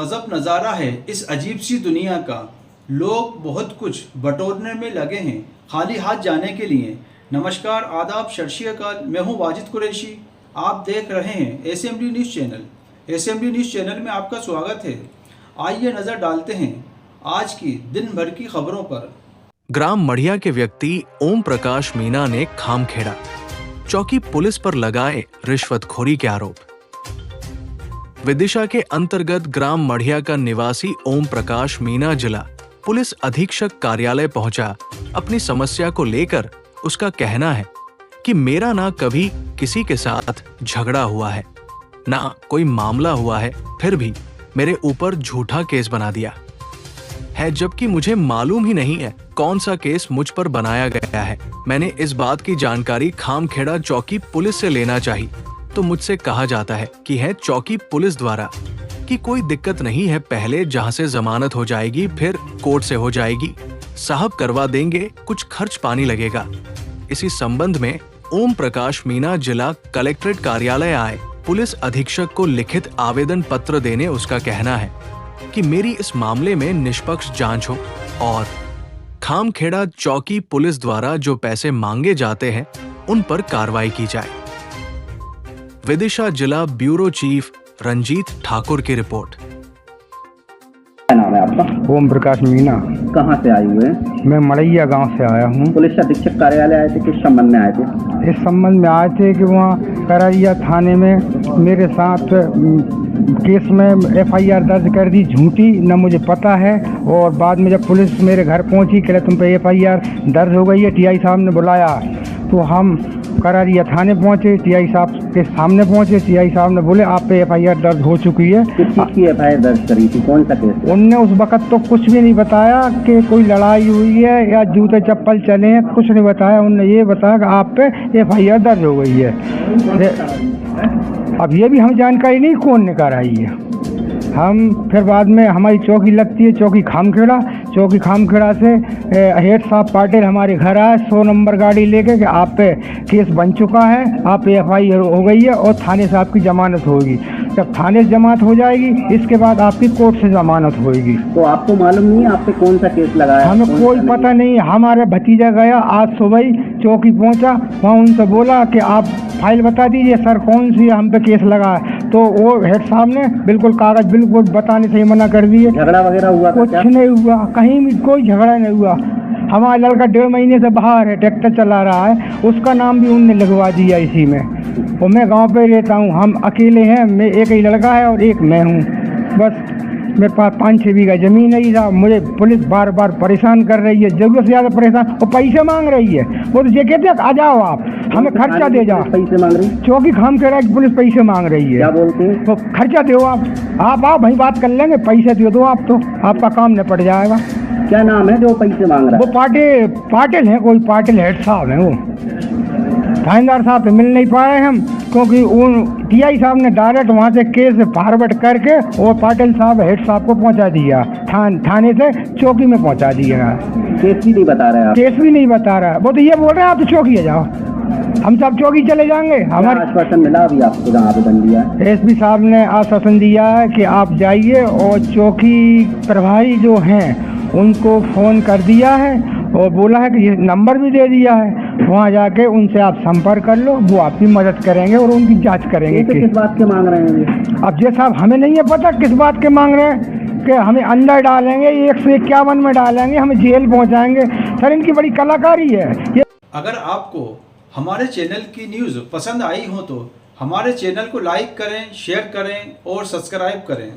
गज़ब नज़ारा है इस अजीब सी दुनिया का। लोग बहुत कुछ बटोरने में लगे हैं खाली हाथ जाने के लिए। नमस्कार, आदाब, सत श्री अकाल। मैं हूं वाजिद कुरैशी। आप देख रहे हैं SMD news channel. SMD news channel में आपका स्वागत है। आइए नज़र डालते हैं आज की दिन भर की खबरों पर। ग्राम मढ़िया के व्यक्ति ओम प्रकाश मीणा ने खामखेड़ा, चौकी पुलिस पर लगाए रिश्वतखोरी के आरोप। विदिशा के अंतर्गत ग्राम मढ़िया का निवासी ओम प्रकाश मीणा जिला पुलिस अधीक्षक कार्यालय पहुंचा। अपनी समस्या को लेकर उसका कहना है कि मेरा ना कभी किसी के साथ झगड़ा हुआ है, ना कोई मामला हुआ है, फिर भी मेरे ऊपर झूठा केस बना दिया है, जबकि मुझे मालूम ही नहीं है कौन सा केस मुझ पर बनाया गया है। मैंने इस बात की जानकारी खामखेड़ा चौकी पुलिस से लेना चाहिए तो मुझसे कहा जाता है कि है चौकी पुलिस द्वारा कि कोई दिक्कत नहीं है, पहले जहां से जमानत हो जाएगी फिर कोर्ट से हो जाएगी, साहब करवा देंगे, कुछ खर्च पानी लगेगा। इसी संबंध में ओम प्रकाश मीणा जिला कलेक्ट्रेट कार्यालय आए पुलिस अधीक्षक को लिखित आवेदन पत्र देने उसका कहना है कि मेरी इस मामले में निष्पक्ष जांच हो और खामखेड़ा चौकी पुलिस द्वारा जो पैसे मांगे जाते हैं उन पर कार्रवाई की जाए। विदिशा जिला ब्यूरो चीफ रंजीत ठाकुर की रिपोर्ट। क्या नाम है आपका? ओम प्रकाश मीणा। कहाँ से आए हुए हैं? मैं मड़ैया गांव से आया हूँ। पुलिस अधीक्षक कार्यालय आए थे, किस संबंध में आए थे? इस संबंध में आए थे कि वहाँ करैया थाने में मेरे साथ केस में एफआईआर दर्ज कर दी झूठी, न मुझे पता है। और बाद में जब पुलिस मेरे घर पहुँची, कह तुम पे एफआईआर दर्ज हो गई है, टीआई साहब ने बुलाया, तो हम करैया थाने पहुँचे, टीआई साहब के सामने पहुँचे। टीआई साहब ने बोले आप पे एफआईआर दर्ज हो चुकी है। किस चीज़ की एफआईआर दर्ज करी थी, कौन सा केस? उनने उस वक्त तो कुछ भी नहीं बताया कि कोई लड़ाई हुई है या जूते चप्पल चले हैं, कुछ नहीं बताया। उनने ये बताया कि आप पे एफआईआर दर्ज हो गई है। अब ये भी हम जानकारी नहीं कौन ने कराई है। हम फिर बाद में हमारी चौकी लगती है, चौकी खामखेड़ा। चौकी खामखेड़ा से हेड साहब पाटिल हमारे घर आए 100 नंबर गाड़ी लेके कि आप पे केस बन चुका है, आप पे एफआईआर हो गई है और थाने साहब की जमानत होगी। जब थाने से जमानत हो जाएगी, इसके बाद आपकी कोर्ट से जमानत होगी। तो आपको मालूम नहीं है आप पे कौन सा केस लगा है? हमें कोई पता नहीं। हमारा भतीजा गया आज सुबह ही चौकी पहुंचा, वहाँ उनसे बोला कि आप फाइल बता दीजिए सर कौन सी हम पे केस लगा है, तो वो हेड साहब ने बिल्कुल कागज बिल्कुल बताने से ही मना कर दिए। झगड़ा वगैरह हुआ? कुछ नहीं हुआ, कहीं भी कोई झगड़ा नहीं हुआ। हमारा लड़का 1.5 महीने से बाहर है, ट्रैक्टर चला रहा है, उसका नाम भी उनने लिखवा दिया इसी में। और मैं गांव पे रहता हूँ, हम अकेले हैं, मैं एक ही लड़का है और एक मैं हूँ बस। मेरे पास 5-6 बीघा ज़मीन नहीं था। मुझे पुलिस बार बार परेशान कर रही है, ज़रूरत से ज़्यादा परेशान, और पैसे मांग रही है। वो तो ये कहते हैं आ जाओ आप, हमें खर्चा दे जाओ। पैसे मांग रही? चौकी खामखेड़ा की पुलिस पैसे मांग रही है। क्या बोलते हैं? तो खर्चा दो आप आओ भाई, बात कर लेंगे, पैसे दे दो आप, तो आपका काम निपट जाएगा। क्या नाम है जो पैसे मांग रहा है? वो पाटिल है, कोई पाटिल हेड साहब है। वो थानेदार साहब से मिल नहीं पा रहे हम, क्योंकि उन टीआई साहब ने डायरेक्ट वहाँ से केस फॉरवर्ड करके और पाटिल साहब हेड साहब को पहुँचा दिया, थाने से चौकी में पहुँचा दिया। केस भी नहीं बता रहे आप? केस भी नहीं बता रहा है। वो तो ये बोल रहे हैं आप तो चौकी आ जाओ, हम सब चौकी चले जाएंगे। हमारा आश्वासन मिला अभी आपको जहाँ आवेदन दिया? एसपी साहब ने आश्वासन दिया है कि आप जाइए, और चौकी प्रभारी जो हैं उनको फ़ोन कर दिया है और बोला है कि ये नंबर भी दे दिया है, वहाँ जाके उनसे आप संपर्क कर लो, वो आपकी मदद करेंगे और उनकी जांच करेंगे। किस बात के मांग रहे हैं ये? अब ये साहब हमें नहीं है पता किस बात के मांग रहे हैं, कि हमें अंदर डालेंगे, 151 में डालेंगे, हमें जेल पहुँचाएंगे। सर इनकी बड़ी कलाकारी है ये। अगर आपको हमारे चैनल की न्यूज़ पसंद आई हो तो हमारे चैनल को लाइक करें, शेयर करें और सब्सक्राइब करें।